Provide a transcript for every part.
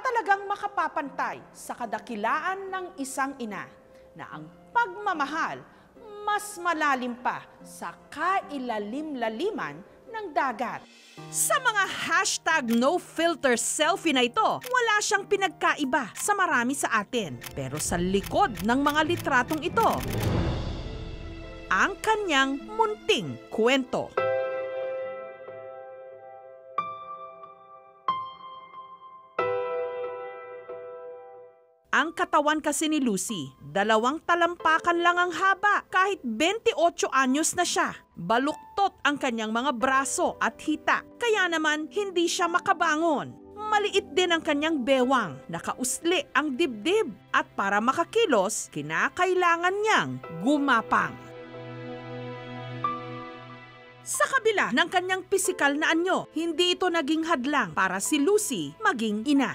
talagang makapapantay sa kadakilaan ng isang ina na ang pagmamahal mas malalim pa sa kailalim-laliman ng dagat. Sa mga #NoFilter selfie na ito, wala siyang pinagkaiba sa marami sa atin. Pero sa likod ng mga litratong ito, ang kanyang munting kwento. Ang katawan kasi ni Lucy, 2 talampakan lang ang haba kahit 28 anyos na siya. Baluktot ang kanyang mga braso at hita, kaya naman hindi siya makabangon. Maliit din ang kanyang bewang, nakausli ang dibdib at para makakilos, kinakailangan niyang gumapang. Sa kabila ng kanyang pisikal na anyo, hindi ito naging hadlang para si Lucy maging ina.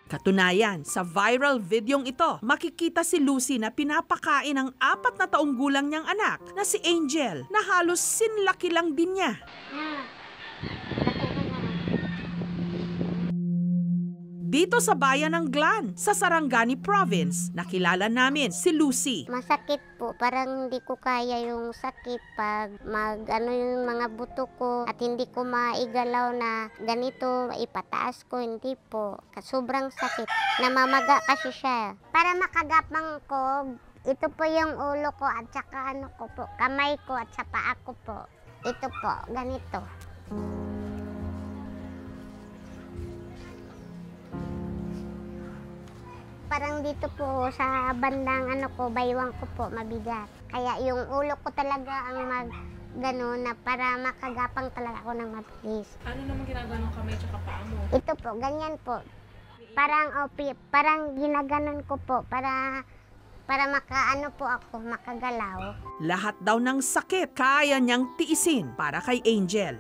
Katunayan, sa viral videong ito, makikita si Lucy na pinapakain ang 4 na taong gulang niyang anak na si Angel na halos sinlaki lang din niya. Dito sa bayan ng Glan, sa Sarangani Province, nakilala namin si Lucy. Masakit po, parang hindi ko kaya yung sakit pag yung mga buto ko at hindi ko maigalaw na ganito, ipataas ko, hindi po. Sobrang sakit. Namamaga kasi siya. Para makagapang ko, ito po yung ulo ko at saka ko po, kamay ko at sa paa ko po. Ito po, ganito. Parang dito po sa bandang baywang ko po, mabigat. Kaya yung ulo ko talaga ang na para makagapang talaga ako ng mabilis. Ano naman ginagawa ng kamay at paa mo? Ito po, ganyan po. Parang ginaganon ko po para po ako, makagalaw. Lahat daw ng sakit kaya niyang tiisin para kay Angel.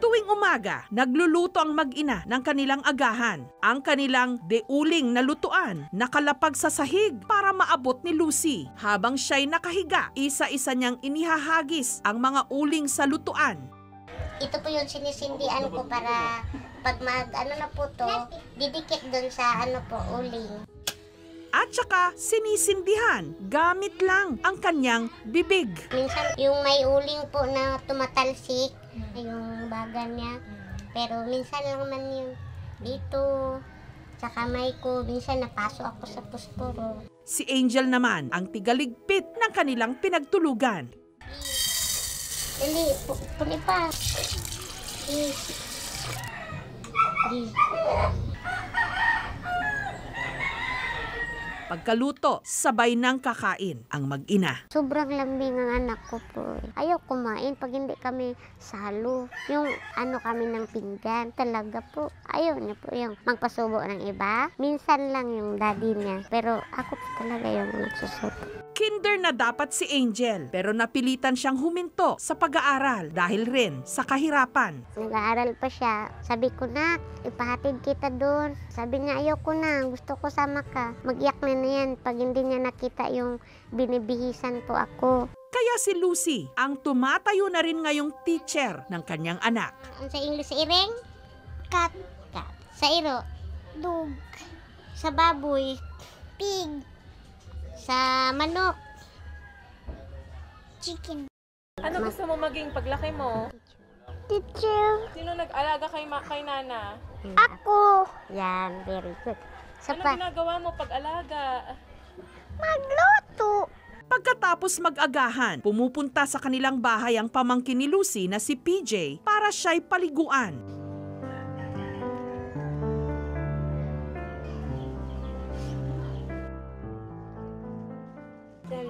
Tuwing umaga, nagluluto ang mag-ina ng kanilang agahan. Ang kanilang deuling na lutuan nakalapag sa sahig para maabot ni Lucy. Habang siya'y nakahiga, isa-isa niyang inihahagis ang mga uling sa lutuan. Ito po yung sinisindihan ko para pag na po to, didikit dun sa uling. At saka sinisindihan gamit lang ang kanyang bibig. Minsan yung may uling po na tumatalsik, yung baga niya. Pero minsan lang naman yung dito, sa kamay ko, minsan napasok ako sa pusporo. Si Angel naman ang tigaligpit ng kanilang pinagtulugan. Dali, puli pa. Pagkaluto, sabay ng kakain ang mag-ina. Sobrang lambing ang anak ko po. Ayaw kumain pag hindi kami salo. Yung kami ng pinggan, talaga po. Ayaw niya po yung magpasubo ng iba. Minsan lang yung daddy niya. Pero ako po talaga yung nagsusubo. Kinder na dapat si Angel, pero napilitan siyang huminto sa pag-aaral dahil rin sa kahirapan. Nag-aaral pa siya. Sabi ko na, ipahatid kita doon. Sabi niya, ayoko na, gusto ko sama ka. Mag-iyak na yan pag hindi niya nakita yung binibihisan po ako. Kaya si Lucy ang tumatayo na rin ngayong teacher ng kanyang anak. Sa English, sa iring? Cat. Cat. Sa iro? Dog. Sa baboy? Pig. Sa manok? Chicken. Ano gusto mo maging paglaki mo? Teacher. Sino nag-alaga kay Nana? Ako. Yan, very good. Ano ginagawa mo pag-alaga? Magluto. Pagkatapos mag-agahan, pumupunta sa kanilang bahay ang pamangkin ni Lucy na si PJ para siya'y paliguan.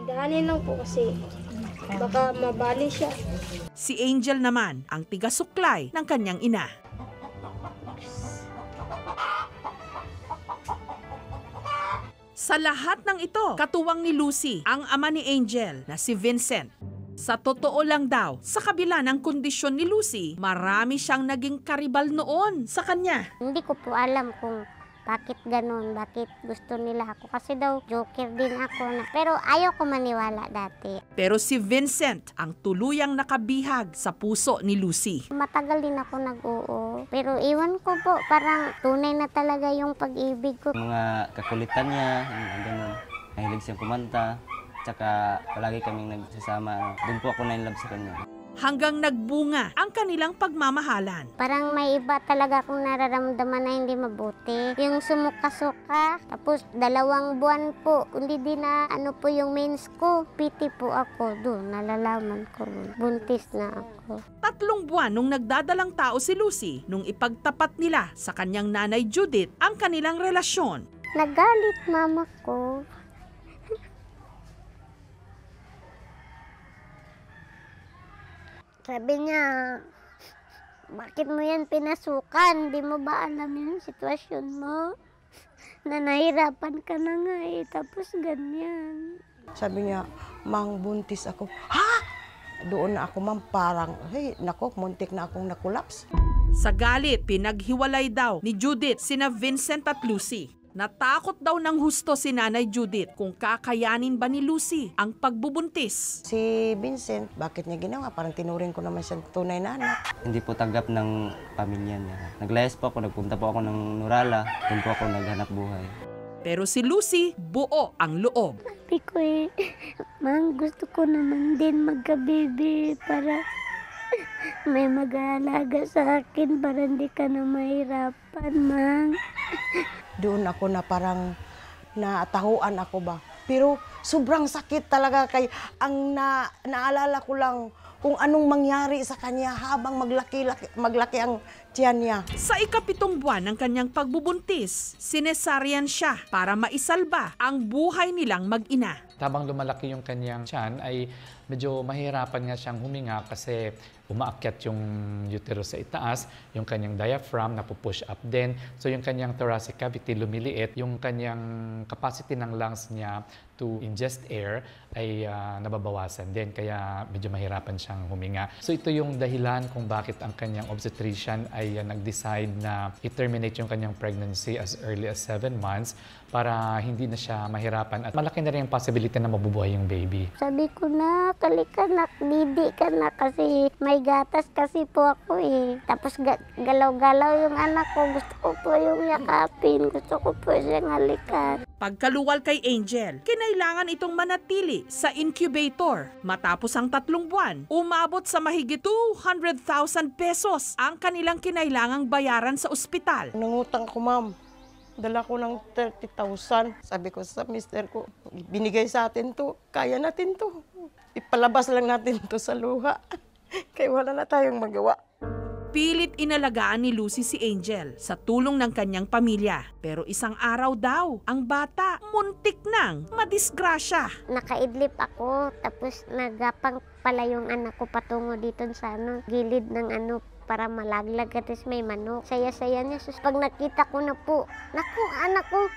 Dahanin lang po kasi baka mabali siya. Si Angel naman ang tiga-suklay ng kanyang ina. Sa lahat ng ito, katuwang ni Lucy ang ama ni Angel na si Vincent. Sa totoo lang daw, sa kabila ng kondisyon ni Lucy, marami siyang naging karibal noon sa kanya. Hindi ko po alam kung bakit ganun, bakit gusto nila ako. Kasi daw, joker din ako. Pero ayaw ko maniwala dati. Pero si Vincent ang tuluyang nakabihag sa puso ni Lucy. Matagal din ako nag-oo. Pero iwan ko po, parang tunay na talaga yung pag-ibig ko. Mga kakulitan niya, ganun. Mahilig siyang kumanta. Tsaka palagi kaming nagsasama. Doon po ako na-inlove sa kanya. Hanggang nagbunga ang kanilang pagmamahalan. Parang may iba talaga akong nararamdaman na hindi mabuti. Yung sumuka-suka, tapos 2 buwan po, hindi din na po yung mens ko. Piti po ako doon, nalalaman ko. Buntis na ako. 3 buwan nung nagdadalang tao si Lucy nung ipagtapat nila sa kanyang nanay Judith ang kanilang relasyon. Nagalit mama ko. Sabi niya, bakit mo yan pinasukan? Di mo ba alam yung sitwasyon mo? Na nahirapan ka na nga tapos ganyan. Sabi niya, Mang, buntis ako. Ha? Doon na ako, ma'am, parang, hey, nako, muntik na akong nakulaps. Sa galit, pinaghiwalay daw ni Judith sina Vincent at Lucy. Natakot daw ng husto si Nanay Judith kung kakayanin ba ni Lucy ang pagbubuntis. Si Vincent, bakit niya ginawa? Parang tinuring ko naman siyang tunay na anak. Hindi po tanggap ng pamilya niya. Naglayas po ako, nagpunta po ako ng Nurala. Doon po ako naghanap buhay. Pero si Lucy, buo ang loob. Sabi ko Mang, gusto ko naman din magka-baby para may mag-aalaga sa akin para hindi ka na mahirapan, Mang. Doon ako na parang natahuan ako ba. Pero sobrang sakit talaga kay ang naalala ko lang kung anong mangyari sa kanya habang maglaki ang tiyan niya. Sa 7 buwan ng kanyang pagbubuntis, sinesaryan siya para maisalba ang buhay nilang mag-ina. Habang lumalaki yung kanyang tiyan ay medyo mahirapan nga siyang huminga kasi umaakyat yung uterus sa itaas, yung kanyang diaphragm napupush up din. So yung kanyang thoracic cavity lumiliit, yung kanyang capacity ng lungs niya to ingest air ay nababawasan din, kaya medyo mahirapan siyang huminga. So ito yung dahilan kung bakit ang kanyang obstetrician ay nag-decide na i-terminate yung kanyang pregnancy as early as 7 months para hindi na siya mahirapan at malaki na rin yung possibility na mabubuhay yung baby. Sabi ko na, kalika na, didi ka na kasi may gatas kasi po ako Tapos galaw-galaw yung anak ko, gusto ko po yung yakapin, gusto ko po siyang halikan. Pagkaluwal kay Angel, kinailangan itong manatili sa incubator. Matapos ang 3 buwan, umabot sa mahigit 200,000 pesos ang kanilang kinailangang bayaran sa ospital. Nangutang ko, ma'am. Dala ko ng 30,000. Sabi ko sa mister ko, binigay sa atin to, kaya natin to. Ipalabas lang natin to sa luha. Kaya wala na tayong magawa. Pilit inalagaan ni Lucy si Angel sa tulong ng kanyang pamilya. Pero isang araw daw, ang bata muntik nang madisgrasya. Nakaidlip ako, tapos nagapang pala yung anak ko patungo dito sa gilid ng para malaglag at may manok. Saya-saya niya. Sus, pag nakita ko na po, naku, anak ko,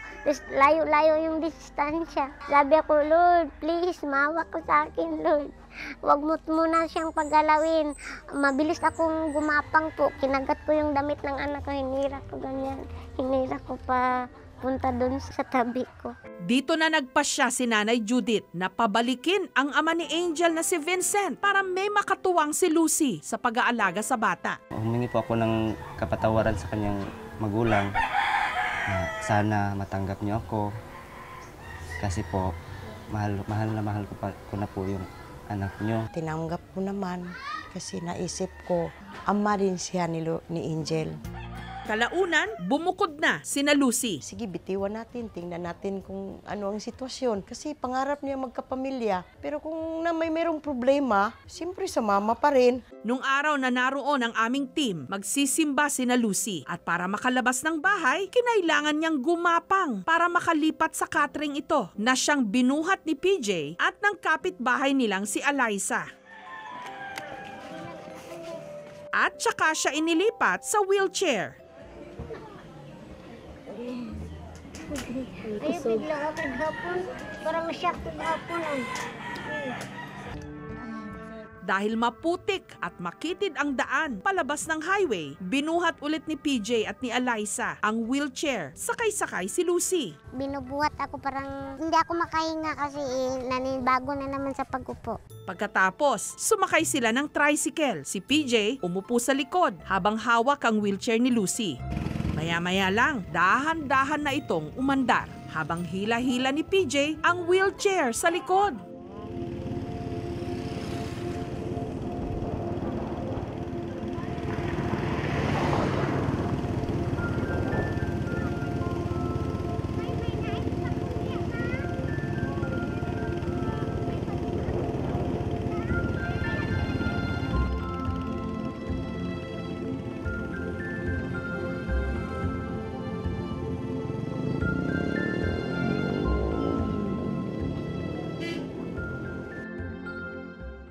layo-layo yung distansya. Sabi ako, Lord, please, maawa ko sa akin, Lord. Huwag mo muna siyang paggalawin. Mabilis akong gumapang po. Kinagat ko yung damit ng anak ko, hinira ko ganyan. Hinira ko pa punta doon sa tabi ko. Dito na nagpasya si Nanay Judith na pabalikin ang ama ni Angel na si Vincent para may makatuwang si Lucy sa pag-aalaga sa bata. Humingi po ako ng kapatawaran sa kanyang magulang na sana matanggap niyo ako kasi po mahal ko na po yung anak niyo. Tinanggap ko naman kasi naisip ko, ama din siya ni Angel. Kalaunan, bumukod na sina Lucy. Sige, bitiwan natin. Tingnan natin kung ano ang sitwasyon. Kasi pangarap niya magkapamilya. Pero kung mayroong problema, siyempre sa mama pa rin. Nung araw na naroon ang aming team, magsisimba sina Lucy. At para makalabas ng bahay, kinailangan niyang gumapang para makalipat sa catering ito na siyang binuhat ni PJ at ng kapitbahay nilang si Eliza. At saka siya inilipat sa wheelchair. Ay, bigla ako kaghapon. Parang masyak kaghapon. Dahil maputik at makitid ang daan palabas ng highway, binuhat ulit ni PJ at ni Eliza ang wheelchair. Sakay-sakay si Lucy. Binubuhat ako, parang hindi ako makahinga kasi nanibago na naman sa pag-upo. Pagkatapos, sumakay sila ng tricycle. Si PJ umupo sa likod habang hawak ang wheelchair ni Lucy. Maya-maya lang, dahan-dahan na itong umandar habang hila-hila ni PJ ang wheelchair sa likod.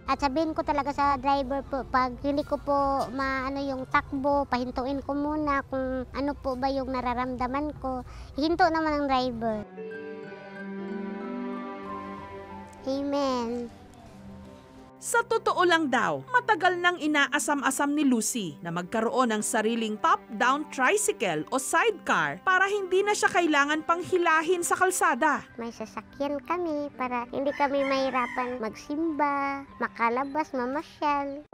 At sabihin ko talaga sa driver po, pag hindi ko po maano yung takbo, pahintuin ko muna kung ano po ba yung nararamdaman ko. Hinto naman ng driver. Amen. Sa totoo lang daw, matagal nang inaasam-asam ni Lucy na magkaroon ng sariling top-down tricycle o sidecar para hindi na siya kailangan pang hilahin sa kalsada. May sasakyan kami para hindi kami mahirapan magsimba, makalabas, mamasyal.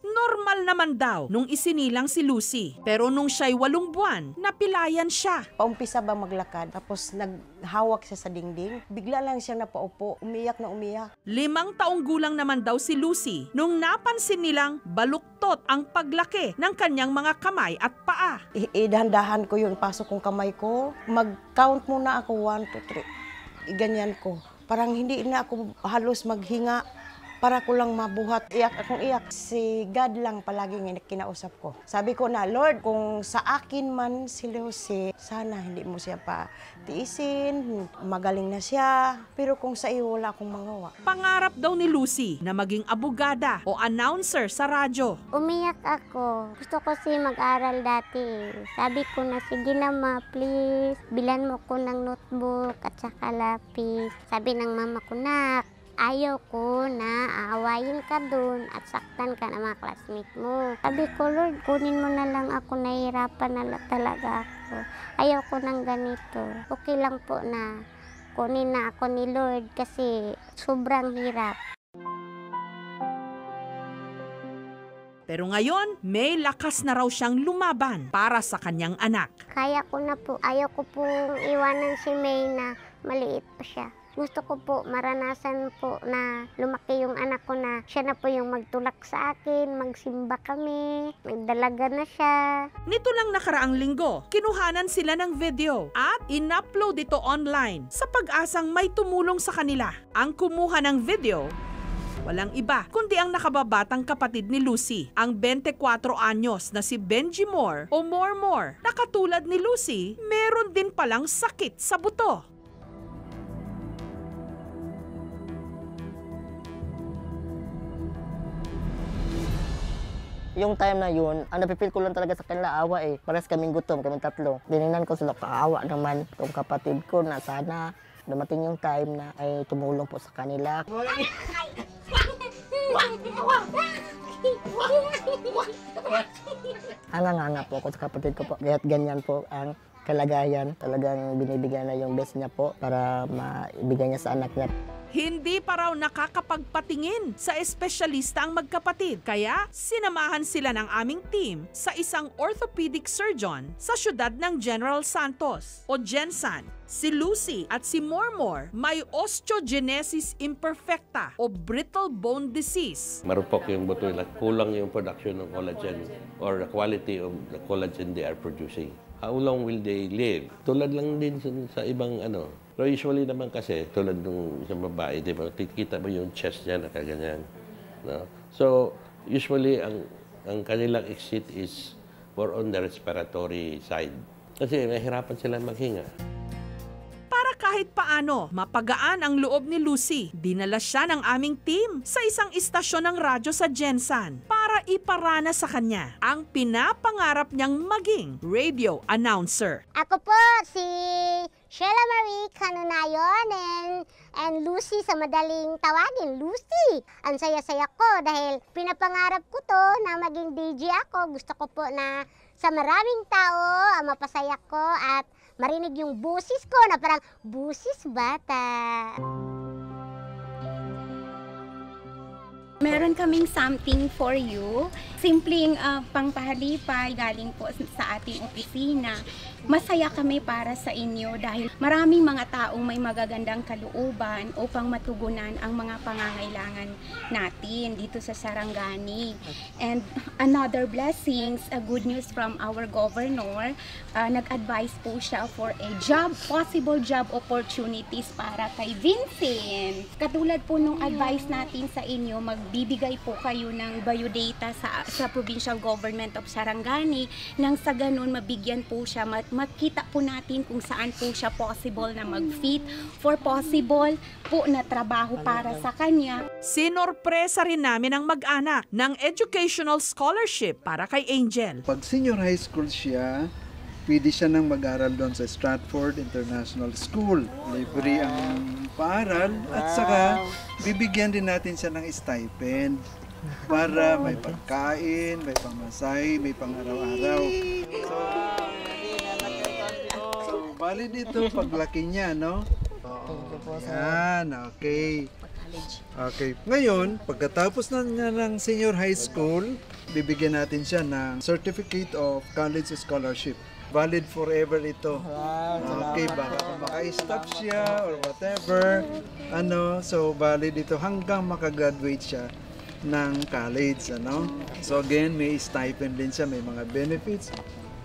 Normal naman daw nung isinilang si Lucy. Pero nung siya'y 8 buwan, napilayan siya. Paumpisa ba maglakad, tapos naghawak siya sa dingding, bigla lang siya napaupo, umiyak na umiyak. 5 taong gulang naman daw si Lucy nung napansin nilang baluktot ang paglaki ng kanyang mga kamay at paa. Idahan-dahan ko yung pasok kong kamay ko, mag-count muna ako 1, 2, 3. Iganyan ko. Parang hindi na ako halos maghinga. Para ko lang mabuhat. Iyak akong iyak. Si God lang palaging kinausap ko. Sabi ko na, Lord, kung sa akin man si Lucy, sana hindi mo siya pa tiisin, magaling na siya. Pero kung sa iyo, wala akong magawa. Pangarap daw ni Lucy na maging abogada o announcer sa radyo. Umiyak ako. Gusto ko kasi mag-aral dati. Sabi ko na, sige na ma, please. Bilan mo ko ng notebook at saka lapis. Sabi ng mama ko, nak, ayaw ko na aawayin ka dun at saktan ka ng mga classmate mo. Sabi ko, Lord, kunin mo na lang ako, nahihirapan na talaga ako. Ayaw ko ng ganito. Okay lang po na kunin na ako ni Lord kasi sobrang hirap. Pero ngayon, may lakas na raw siyang lumaban para sa kanyang anak. Kaya ko na po. Ayaw ko pong iwanan si May na maliit pa siya. Gusto ko po maranasan po na lumaki yung anak ko na siya na po yung magtulak sa akin, magsimba kami, magdalaga na siya. Nito lang nakaraang linggo, kinuhanan sila ng video at in-upload ito online sa pag-asang may tumulong sa kanila. Ang kumuha ng video, walang iba kundi ang nakababatang kapatid ni Lucy, ang 24 anyos na si Benji Moore o More. Na katulad ni Lucy, meron din palang sakit sa buto. Yung time na yun, ang napipil ko lang talaga sa kanila awa eh. Pares kaming gutom, kaming tatlo. Diningnan ko sila, kaawa naman kung kapatid ko na sana dumating yung time na ay tumulong po sa kanila. Hanga-hanga po ako sa kapatid ko po. Kaya't ganyan po ang kalagayan. Talagang binibigyan na yung best niya po para maibigay niya sa anak niya. Hindi pa raw nakakapagpatingin sa espesyalista ang magkapatid. Kaya sinamahan sila ng aming team sa isang orthopedic surgeon sa siyudad ng General Santos o Gensan. Si Lucy at si More may osteogenesis imperfecta o brittle bone disease. Marupok yung buto nila, kulang yung production ng collagen or the quality of the collagen they are producing. How long will they live? Tulad lang din sa ibang Pero usually naman kasi, tulad ng isang babae, di ba, kita mo yung chest niya na kaganyan. No? So, usually, ang kanilang exit is more on the respiratory side. Kasi mahirapan sila maghinga. Para kahit paano mapagaan ang loob ni Lucy, dinala siya ng aming team sa isang istasyon ng radyo sa Gensan para iparana sa kanya ang pinapangarap niyang maging radio announcer. Ako po si Sheila Marie Canunayon and Lucy sa madaling tawagin, Lucy. Ang saya-saya ko dahil pinapangarap ko to na maging DJ ako. Gusto ko po na sa maraming tao mapasaya ko at marinig yung busis ko na parang busis bata. Meron kaming something for you. Simpleng pangpahalipay galing po sa ating opisina. Masaya kami para sa inyo dahil maraming mga taong may magagandang kalooban upang matugunan ang mga pangangailangan natin dito sa Sarangani. And another blessings, a good news from our governor, nag-advise po siya for a possible job opportunities para kay Vincent. Katulad po nung advice natin sa inyo, magbibigay po kayo ng biodata sa provincial government of Sarangani nang sa ganun mabigyan po siya, makita po natin kung saan po siya possible na mag-fit for possible po na trabaho para sa kanya. Sinorpresa rin namin ang mag-anak ng educational scholarship para kay Angel. Pag senior high school siya, pwede siya nang mag-aral doon sa Stratford International School. Libre ang paaral at saka bibigyan din natin siya ng stipend para may pagkain, may pamasahe, may pang-araw-araw. So valid ito paglaki niya, no? Yan, okay. Okay. Ngayon, pagkatapos na niya ng senior high school, bibigyan natin siya ng Certificate of College Scholarship. Valid forever ito. Okay, baka maka-stop siya or whatever. So valid ito hanggang makagraduate siya ng college, So again, may stipend din siya, may mga benefits,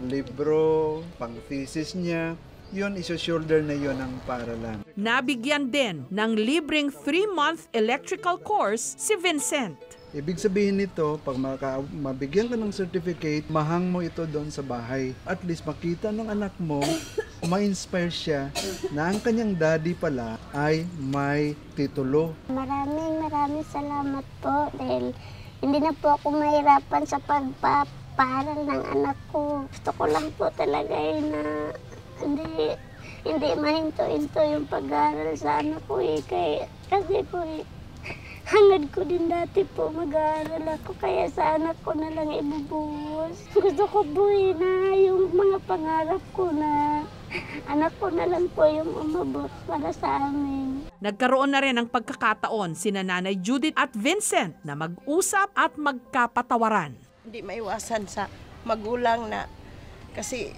libro, pang-thesis niya. Yun, iso-shoulder na yun ang paaralan. Nabigyan din ng libreng 3-month electrical course si Vincent. Ibig sabihin nito, pag mabigyan ka ng certificate, mahang mo ito doon sa bahay. At least makita ng anak mo, ma-inspire siya na ang kanyang daddy pala ay may titulo. Maraming salamat po dahil hindi na po ako mahirapan sa pagpaparal ng anak ko. Gusto ko lang po talaga na hindi mahinto-hinto yung pag-aaral sa anak ko kasi po hangad ko din dati po mag-aaral ako kaya sa anak ko na lang ibubuhos. Gusto ko po na yung mga pangarap ko na anak ko na lang po yung umabot para sa amin. Nagkaroon na rin ng pagkakataon sina Nanay Judith at Vincent na mag-usap at magkapatawaran. Hindi maiwasan sa magulang na kasi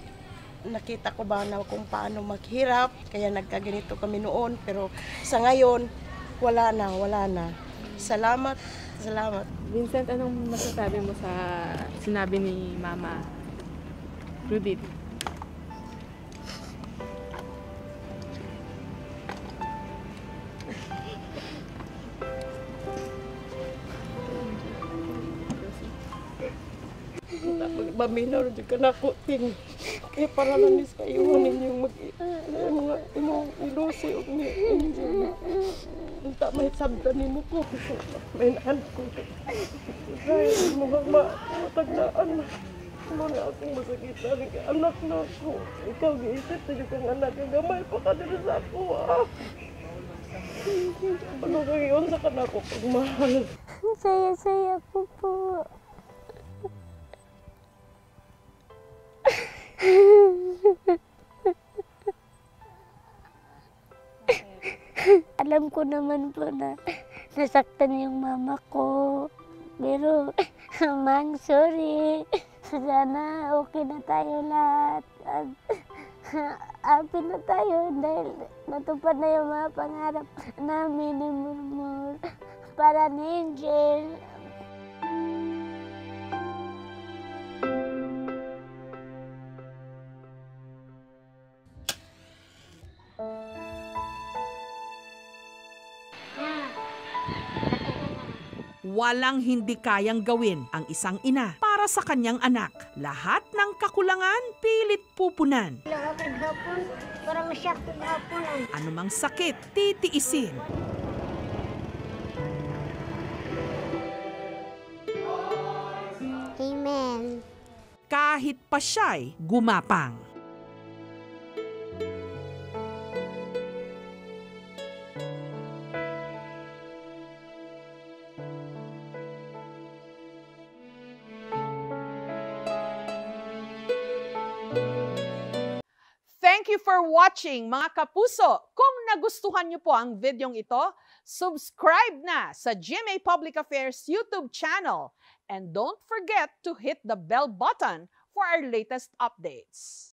nakita ko ba na kung paano maghirap, kaya nagkaganito kami noon. Pero sa ngayon, wala na. Salamat. Vincent, anong masasabi mo sa sinabi ni Mama Judith? Maminaw di ka na ko ting kaya para lang ni sa iyo ninyong imong ilusi og ni unta may sabdan nimo ko may naan ko ay mo matagdaan mo na akong masakitan ka anak na ko ikaw giisip sa kang anak nga gamay pa ka diri sa ako ano kayo sa kanako pagmahal Saya ko po. Alam ko naman po na nasaktan yung mama ko. Pero, Mang, sorry. Sana okay na tayo lahat. Happy na tayo dahil natupad na yung mga pangarap namin ni Murmur para ni Angel. Walang hindi kayang gawin ang isang ina para sa kanyang anak. Lahat ng kakulangan, pilit pupunan. Hapon, para masyak ng hapon. Anumang sakit, titiisin. Amen. Kahit pa siya'y gumapang. you for watching, mga kapuso. Kung nagustuhan niyo po ang videong ito, subscribe na sa GMA Public Affairs YouTube channel. And don't forget to hit the bell button for our latest updates.